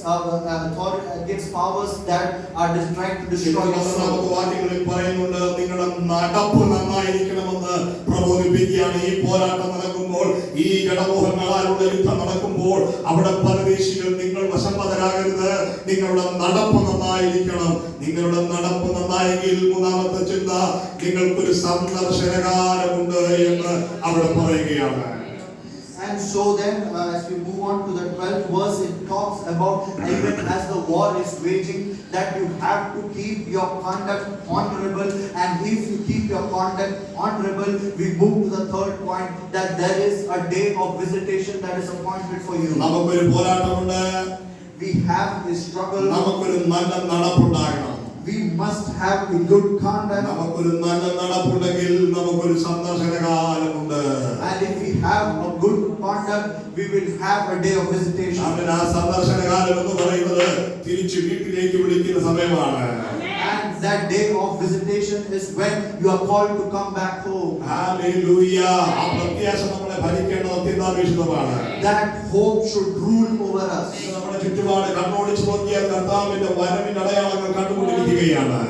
S1: against powers that are trying to destroy your soul.
S2: വാക്യങ്ങളിൽ പറയുന്നുണ്ട്, നിങ്ങളുടെ നടപ്പ് നന്നായിരിക്കണമെന്ന് പ്രബോധിപ്പിക്കുകയാണ്. ഈ പോരാട്ടം നടക്കുമ്പോൾ, ഈ ജഡമോഹങ്ങളാലുള്ള യുദ്ധം നടക്കുമ്പോൾ അവിടെ പരദേശികൾ നിങ്ങൾ വശംവദരാകരുത്. നിങ്ങളുടെ നടപ്പ് നന്നായിരിക്കണം. നിങ്ങളുടെ നടപ്പ് നന്നായെങ്കിൽ 3-ാമത്തെ ചിന്ത, നിങ്ങൾക്കൊരു സന്ദർശനകാലമുണ്ട് എന്ന് അവിടെ പറയുകയാണ്.
S1: And so then as we move on to the 12th verse, it talks about even as the war is waging, that you have to keep your conduct honorable. And if you keep your conduct honorable, we move to the third point, that there is a day of visitation that is appointed for you.
S2: നമുക്കൊരു പോരാട്ടമുണ്ട്.
S1: We have a struggle.
S2: നമുക്കൊരു നല്ല നടപ്പുണ്ടാകണം.
S1: We must have a good conduct.
S2: നമുക്കൊരു നല്ല നടപ്പുണ്ടെങ്കിൽ നമുക്കൊരു സന്ദർശനകാലമുണ്ട്.
S1: And if we have a good conduct, we will have a day of visitation.
S2: അവൻ ആ സന്ദർശനകാലം എന്ന് പറയുന്നത് തിരിച്ചു വീട്ടിലേക്ക് വിളിക്കുന്ന സമയമാണ്.
S1: And that day of visitation is when you are called to come back home.
S2: Hallelujah. ആ പ്രത്യാശ നമ്മളെ ഭരിക്കേണ്ടത് അത്യന്താപേക്ഷിതമാണ്.
S1: That hope should rule over us.
S2: നമ്മുടെ ചുറ്റുപാട് കണ്ണോടിച്ച് നോക്കിയാൽ കർത്താവിന്റെ വരവിന്റെ അടയാളങ്ങൾ കണ്ടുകൊണ്ടിരിക്കുകയാണ്.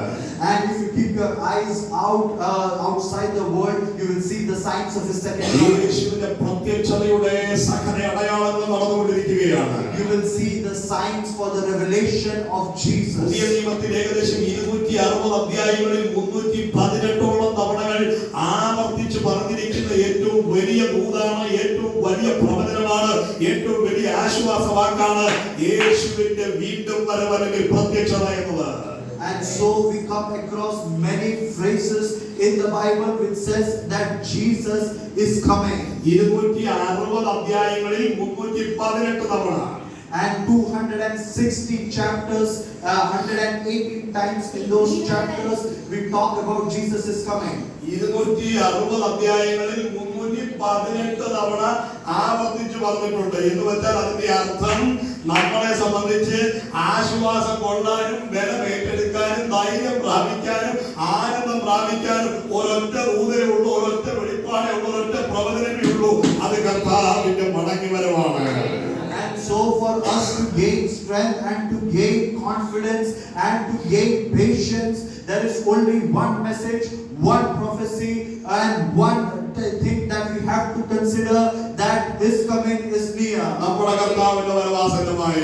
S1: And if you keep your eyes outside the world, you will see the signs of His second coming.
S2: യേശുവിന്റെ പ്രത്യക്ഷതയുടെ സകല അടയാളങ്ങൾ നടന്നുകൊണ്ടിരിക്കുകയാണ്.
S1: You will see the signs for the revelation of Jesus.
S2: പുതിയ നിയമത്തിൽ ഏകദേശം 260 അധ്യായങ്ങളിൽ 318ഓളം തവണകൾ ആവർത്തിച്ച് പറഞ്ഞിരിക്കുന്ന ഏറ്റവും വലിയ ദൂതാണ്, ഏറ്റവും വലിയ പ്രവചനമാണ്, ഏറ്റവും വലിയ ആശ്വാസവാക്കാണ് യേശുവിന്റെ വീണ്ടും വരവ് അല്ലെങ്കിൽ പ്രത്യക്ഷത എന്നത്.
S1: And so we come across many phrases in the Bible which says that Jesus is coming.
S2: 260 അധ്യായങ്ങളിൽ 318 തവണ.
S1: And 260 chapters, 118 times in those chapters we talk about Jesus is coming.
S2: 260 അധ്യായങ്ങളിൽ 318 തവണ ആവർത്തിച്ചു പറഞ്ഞിട്ടുണ്ട്. എന്ന് വെച്ചാൽ അതിന്റെ അർത്ഥം നമ്മളെ സംബന്ധിച്ച് ആശ്വാസം കൊള്ളാനും ബലമേറ്റെടുക്കാനും ധൈര്യം പ്രാപിക്കാനും ആനന്ദം പ്രാപിക്കാനും ഒരൊറ്റ ദൂതരേ ഉള്ളൂ, ഒരൊറ്റ വെളിപ്പാടേ ഉള്ളൂ, ഒരൊറ്റ പ്രവചനമേ ഉള്ളൂ. അത് കർത്താവിന്റെ മടങ്ങി വരവാണ്.
S1: And so for us to gain strength and to gain confidence and to gain patience, there is only one message, one prophecy, and one thing that we have to consider, that His coming is near.
S2: നമ്മുടെ കർത്താവിന്റെ വരവാസന്നമായി.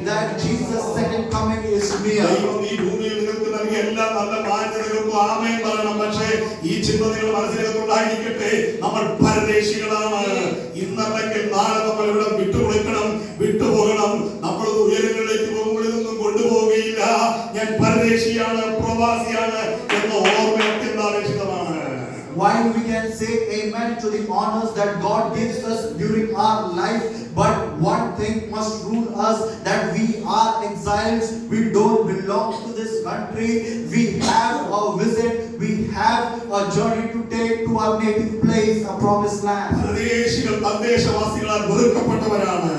S1: That Jesus' second coming is near.
S2: ഈ ഭൂമിയിൽ നിങ്ങൾക്ക് നൽകിയ എല്ലാ നല്ല മാന്യതകൾക്കും ആമേൻ പറയണം. പക്ഷേ ഈ ചിന്ത നിങ്ങൾ മനസ്സിലാക്കുന്നുണ്ടായിരിക്കട്ടെ, നമ്മൾ പരദേശികളാണ്. ഇന്നല്ലെങ്കിൽ നാളെ നമ്മൾ ഇവിടെ വിട്ടുപോകണം. നമ്മൾ ഉയരങ്ങളിലേക്ക് പോകുമ്പോൾ ഇതൊന്നും കൊണ്ടുപോവുകയില്ല. ഞാൻ പരദേശിയാണ്, പ്രവാസിയാണ് എന്ന ഓർമ്മ അത്യന്താപേക്ഷിതമാണ്.
S1: While we can say amen to the honors that God gives us during our life, but one thing must rule us, that we are exiles. We don't belong to this country. We have a visit. We have a journey to take to our native place, a promised land.
S2: പരദേശികൾ തദ്ദേശവാസികളാൽ വെറുക്കപ്പെട്ടവരാണ്.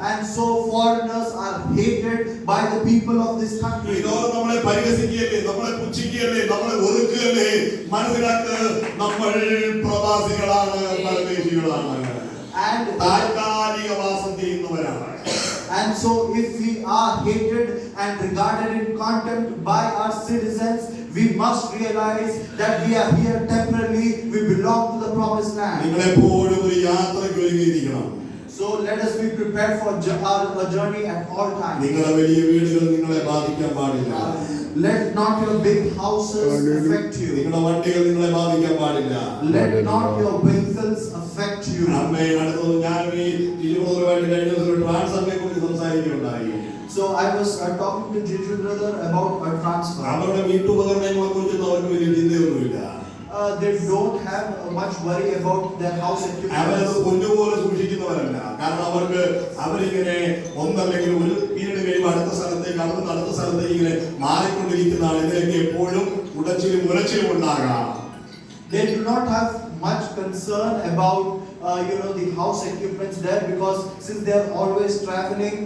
S1: And so foreigners are hated by the people of this country.
S2: ലോകം നമ്മളെ പരിഹസിക്കുകയല്ലേ, നമ്മളെ പുച്ഛിക്കുകയല്ലേ, നമ്മളെ വെറുക്കുകയല്ലേ. മനസ്സിലാക്ക്, നമ്മൾ പ്രവാസികളാണ്, പരദേശികളാണ്,
S1: And
S2: താൽക്കാലിക വാസം ചെയ്യുന്നവരാണ്.
S1: And so if we are hated and regarded in contempt by our citizens, we must realize that we are here temporarily, we belong to the promised land.
S2: നിങ്ങളെപ്പോഴും ഒരു യാത്രയ്ക്ക് ഒരുങ്ങിയിരിക്കണം.
S1: So let us be prepared for a journey at all times.
S2: നിങ്ങളുടെ വലിയ വീടുകൾ നിങ്ങളെ ബാധിക്കാൻ പാടില്ല.
S1: Let not your big houses affect you.
S2: നിങ്ങളുടെ വണ്ടികൾ നിങ്ങളെ ബാധിക്കാൻ പാടില്ല.
S1: Let not your vehicles affect you.
S2: അമ്മേ അടുത്തത് ഞാൻ ഈ 20 കഴിഞ്ഞ ദിവസം ട്രാൻസ്ഫറിനെ കുറിച്ച് സംസാരിക്കുകയുണ്ടായി.
S1: So I was talking to Jiju brother about a transfer.
S2: അവരുടെ വീട്ടുപകരണങ്ങളെ കുറിച്ച് അവർക്ക് വലിയ ചിന്തയൊന്നുമില്ല.
S1: They don't have much worry about their house
S2: അവരത്
S1: equipment.
S2: പൊന്നുപോലെ സൂക്ഷിക്കുന്നവരല്ല. കാരണം അവരിങ്ങനെ ഒന്നല്ലെങ്കിൽ ഒരു പീരീഡ് കഴിയുമ്പോൾ അടുത്ത സ്ഥലത്തേക്ക് ഇങ്ങനെ മാറിക്കൊണ്ടിരിക്കുന്നതാണ്. ഇതിലേക്ക് എപ്പോഴും ഉടച്ചിലും ഉലച്ചിലും ഉണ്ടാകാം.
S1: They do not have much concern about the house equipments there, because since they are always traveling,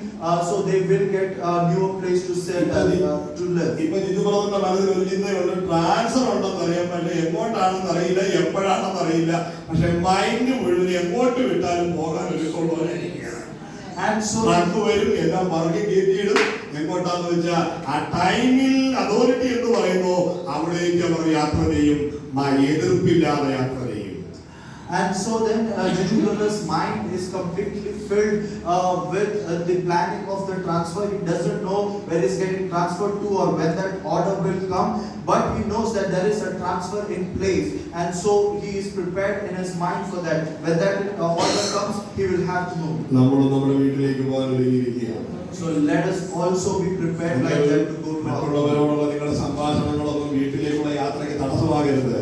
S1: so they will get a newer place to sit to live.
S2: ഇപ്പൊ ജിജുബ്രദറിന്റെ മനസ്സിൽ ഒരു ചിന്തയുണ്ട്, ട്രാൻസ്ഫർ ഉണ്ടെന്ന് അറിയാൻ, പക്ഷെ എങ്ങോട്ടാണെന്ന് അറിയില്ല, എപ്പോഴാണെന്ന് അറിയില്ല, പക്ഷെ മൈൻഡ് മുഴുവൻ എങ്ങോട്ട് വിട്ടാലും പോകാൻ ഒരുക്കുള്ളവരായിരിക്കുകയാണ്.
S1: And so
S2: ട്രക്ക് വരും, എല്ലാം മറക്കി കയറ്റിയിടും. എങ്ങോട്ടാന്ന് വെച്ചാൽ ആ ടൈമിൽ അതോറിറ്റി എന്ന് പറയുന്നു, അവിടേക്ക് അവർ യാത്ര ചെയ്യും, എതിർപ്പില്ലാതെ യാത്ര ചെയ്യും.
S1: And so then Jiju brother's mind is completely filled with the planning of the transfer. He doesn't know where he's getting transferred to or when that order will come, but he knows that there is a transfer in place, and so he is prepared in his mind for that. When that order comes, he will have to move.
S2: നമ്മൾ നമ്മുടെ വീട്ടിലേക്ക് പോകാൻ ഒരുങ്ങിയിരിക്കുകയാണ്.
S1: So let us also be prepared like that to go to our home.
S2: മറ്റുള്ളവരോടുള്ള നിങ്ങളുടെ സംഭാഷണങ്ങളൊന്നും വീട്ടിലേക്കുള്ള യാത്രയ്ക്ക് തടസ്സമാകരുത്.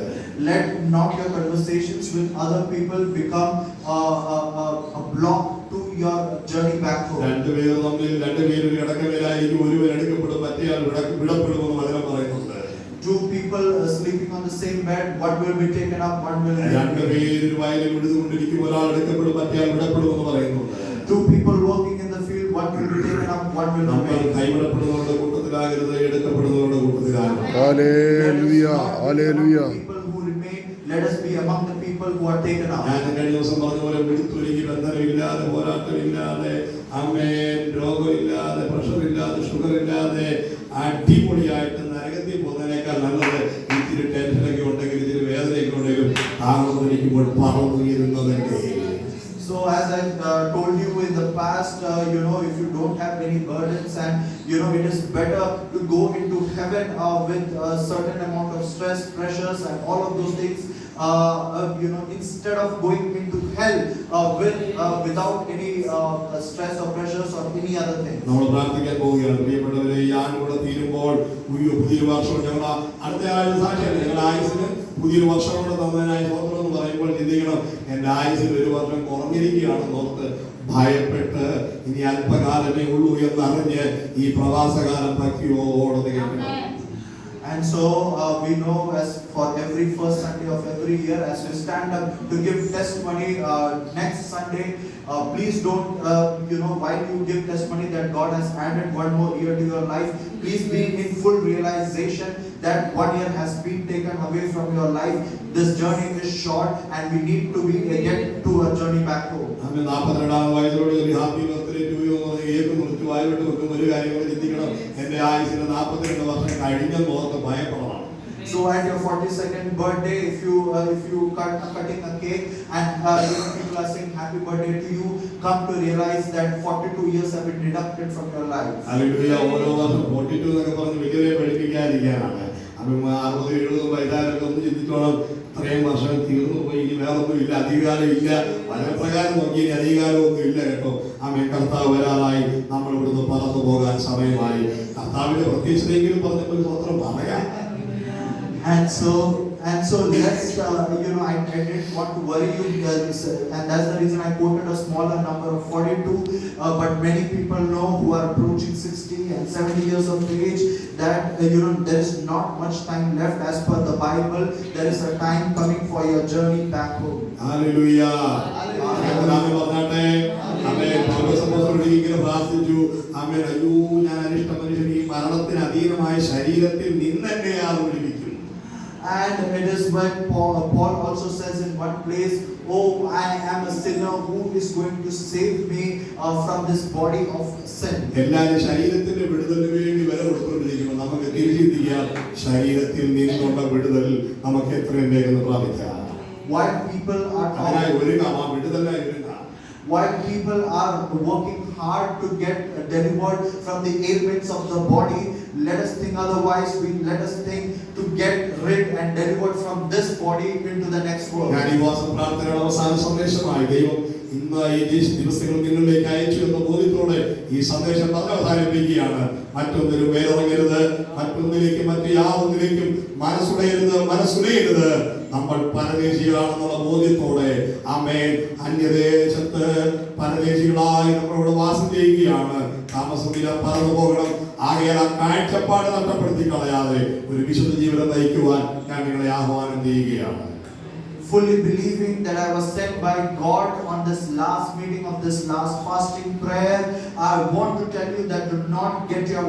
S1: Let not your conversations with other people become a block to your journey back home.
S2: രണ്ടുപേരും കിടക്കമേലായിരിക്കും, ഒരുവൻ എടുക്കപ്പെടും, മറ്റേയാൾ വിടപ്പെടുമെന്ന് വചനം പറയുന്നുണ്ട്.
S1: Two people sleeping on the same bed, one will be taken up, one will be
S2: രണ്ടുപേരും വയലിൽ ഉഴുതുകൊണ്ടിരിക്കും, ഒരാൾ എടുക്കപ്പെടും, മറ്റേയാൾ വിടപ്പെടുമെന്ന് പറയുന്നുണ്ട്.
S1: Two people working in the field, one will be taken up, one will
S2: നമ്മൾ
S1: remain.
S2: കൈവിടപ്പെടുന്നവരുടെ കൂട്ടത്തിലാകരുത്, എടുക്കപ്പെടുന്നവരുടെ കൂട്ടത്തിലാകരുത്.
S5: Hallelujah, hallelujah.
S1: People who remain, let us be among the people who are taken up.
S2: ഞാൻ കഴിഞ്ഞ ദിവസം പറഞ്ഞ പോലെ വിടുത്തൊരുക്കി, ബന്ധനമില്ലാതെ, പോരാട്ടമില്ലാതെ, രോഗമില്ലാതെ, പ്രഷറില്ലാതെ, ഷുഗറില്ലാതെ അടിപൊളിയായിട്ട് നരകത്തിൽ പോകുന്നതിനേക്കാൾ നല്ലത് ഇത്തിരി ടെൻഷനൊക്കെ ഉണ്ടെങ്കിൽ, ഇത്തിരി വേദനയൊക്കെ ഉണ്ടെങ്കിലും താങ്ങുന്നിരിക്കുമ്പോൾ പറന്നുയരുന്നതല്ലേ.
S1: So as I told you in the past, if you don't have any burdens, and it is better to go into heaven with a certain amount of stress, pressures, and all of those things, instead of going into hell without any stress or pressures or any other thing.
S2: നമ്മൾ പ്രാർത്ഥിക്കാൻ പോവുകയാണ് പ്രിയപ്പെട്ടവരെ. ഈ ആണ്ടുകൂടെ തീരുമ്പോൾ പുതിയൊരു വർഷം, ഞങ്ങൾ അടുത്ത ആഴ്ച സാക്ഷിയല്ല, ഞങ്ങളുടെ ആയുസിന് പുതിയൊരു വർഷം കൂടെ തന്നതിനായി സ്വന്തം എന്ന് പറയുമ്പോൾ ചിന്തിക്കണം, എൻ്റെ ആയുസിൽ ഒരു വർഷം കുറഞ്ഞിരിക്കുകയാണെന്ന് ഓർത്ത് ഭയപ്പെട്ട് ഇനി അല്പകാലമേ ഉള്ളൂ എന്നറിഞ്ഞ് ഈ പ്രവാസകാലം ഭക്തിയോടെ തികയ്ക്കണം.
S1: And so we know, as for every first Sunday of every year, as we stand up to give testimony next Sunday, please don't, while you give testimony that God has added one more year to your life, please be in full realization that 1 year has been taken away from your life. This journey is short, and we need to get to a journey back home.
S2: അന്ന് 42-ാം വയസ്സിലൂടെ ഒരു happy birthday to you എന്ന് cake മുറിച്ച് വായിലോട്ട് വെക്കും. ഒരു കാര്യം ചിന്തിക്കണം, എൻ്റെ ആയുസിന് 42 വർഷം കഴിഞ്ഞെന്ന് ഓർത്ത് ഭയപ്പെടണം.
S1: So at your 42nd birthday, if you cutting a cake and people are saying happy birthday to you, come to realize that 42 years have been deducted from your life.
S2: Hallelujah. ഓരോ വർഷം 42 എന്നൊക്കെ പറഞ്ഞ് വലിയവരെ പഠിപ്പിക്കാതിരിക്കാനാണ്. അപ്പം 60-70 വയസ്സായാലൊക്കെ ഒന്ന് ചിന്തിച്ചോണം, ഇത്രയും വർഷം തീർന്നു പോയി, ഇനി വേറൊന്നും ഇല്ല, അധികാരം ഇല്ല, വചനപ്രകാരം നോക്കി ഇനി അധികാരമൊന്നും ഇല്ല കേട്ടോ. ആമേൻ. കർത്താവ് വരാറായി, നമ്മൾ ഇവിടുന്ന് പറന്നു പോകാൻ സമയമായി. കർത്താവിന്റെ പ്രത്യക്ഷതയെങ്കിലും പറഞ്ഞപ്പോൾ സ്വത്രം പറയാം.
S1: And so let's I didn't want to worry you, and that's the reason I quoted a smaller number of 42, but many people know who are approaching 60 and 70 years of age that there is not much time left. As per the Bible, there is a time coming for your journey back home.
S2: Hallelujah.
S1: Hallelujah.
S2: പറഞ്ഞാട്ടെ. ആമേൻ. പൗലോസ് ഇങ്ങനെ പ്രാർത്ഥിച്ചു. ആമേൻ. അയ്യോ, ഞാൻ അനിഷ്ട മനുഷ്യൻ, ഈ മരണത്തിന് അധീനമായ ശരീരത്തിൽ നിന്നെന്നെ ആർ വിടുവിക്കും.
S1: and it is when Paul also says in one place, oh, I am a sinner, who is going to save me from this body of sin?
S2: എല്ലാവരും ശരീരത്തിന്റെ വിടുതലിന് വേണ്ടി വില കൊടുത്തുകൊണ്ടിരിക്കുമ്പോൾ നമുക്ക് തിരിച്ചിരിക്കാം, ശരീരത്തിൽ നിന്നുള്ള വിടുതൽ നമുക്ക് എത്രയും വേഗം പ്രാപിക്കാം.
S1: While people
S2: അതിനായി
S1: are
S2: ഒരുങ്ങാം, ആ വിടുതലിനായി ഒരുങ്ങാം.
S1: while people are working hard to get delivered from the ailments of the body, let us think otherwise. Let us think to get rid and delivered from this body into the next world.
S2: ഞാൻ ഈ വാസം പ്രാർത്ഥനയുടെ അവസാന സന്ദേശമായി ദൈവം ഇന്ന് ഈ ദിവസങ്ങൾ നിങ്ങളിലേക്ക് അയച്ചു എന്ന ബോധ്യത്തോടെ ഈ സന്ദേശം പറഞ്ഞ് അവസാനിപ്പിക്കുകയാണ്. മറ്റൊന്നിലും വേറിറങ്ങരുത്, മറ്റൊന്നിലേക്കും മറ്റു യാതൊന്നിലേക്കും മനസ്സുടയരുത്. നമ്മൾ പരദേശികളാണെന്നുള്ള ബോധ്യത്തോടെ ആമേൻ അന്യദേശത്ത് പരദേശികളായി നമ്മളിവിടെ വാസം ചെയ്യുകയാണ്. താമസമില്ല, പറന്നു പോകണം. ആകയാൽ ആ കാഴ്ചപ്പാട് നഷ്ടപ്പെടുത്തി കളയാതെ ഒരു വിശുദ്ധ ജീവിതം നയിക്കുവാൻ ഞാൻ നിങ്ങളെ ആഹ്വാനം ചെയ്യുകയാണ്.
S1: Fully believing that I was sent by God on this last meeting of this last fasting prayer, I want to tell you that do not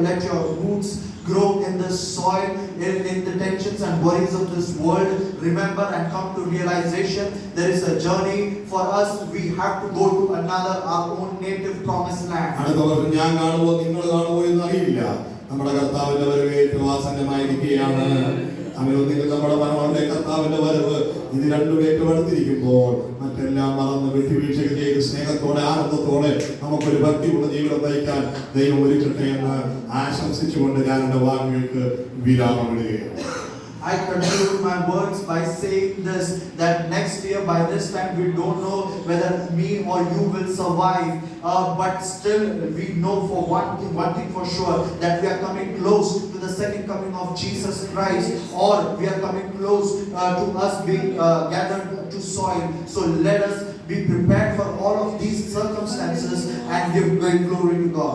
S1: let your roots grow in the soil, in the tensions and worries of this world. Remember and come to realization there is a journey for us. We have to go to our own native promised land.
S2: അടുത്ത വർഷം ഞാൻ കാണുമോ നിങ്ങൾ കാണുമോ എന്നറിയില്ല. നമ്മുടെ കർത്താവിന്റെ വരവ് ഏറ്റവും ആസന്നമായിരിക്കുകയാണ്. അവരൊന്നിൽ നമ്മുടെ മനോഹരമായ കർത്താവിന്റെ വരവ് ഇത് രണ്ടും ഏറ്റവും അടുത്തിരിക്കുമ്പോൾ മറ്റെല്ലാം മറന്ന് വിട്ടുവീഴ്ചകൾ ചെയ്ത് സ്നേഹത്തോടെ ആനന്ദത്തോടെ നമുക്കൊരു ഭക്തിയുള്ള ജീവിതം നയിക്കാൻ ദൈവം ഒരുക്കട്ടെ എന്ന് ആശംസിച്ചുകൊണ്ട് ഞാൻ എന്റെ വാക്കുകൾക്ക് വിരാമമിടുകയാണ്.
S1: I conclude my words by saying this, that next year by this time we don't know whether me or you will survive, but still we know for one thing for sure, that we are coming close to the second coming of Jesus Christ, or we are coming close to us being gathered to soil. So let us be prepared for all of these circumstances and give great glory to God.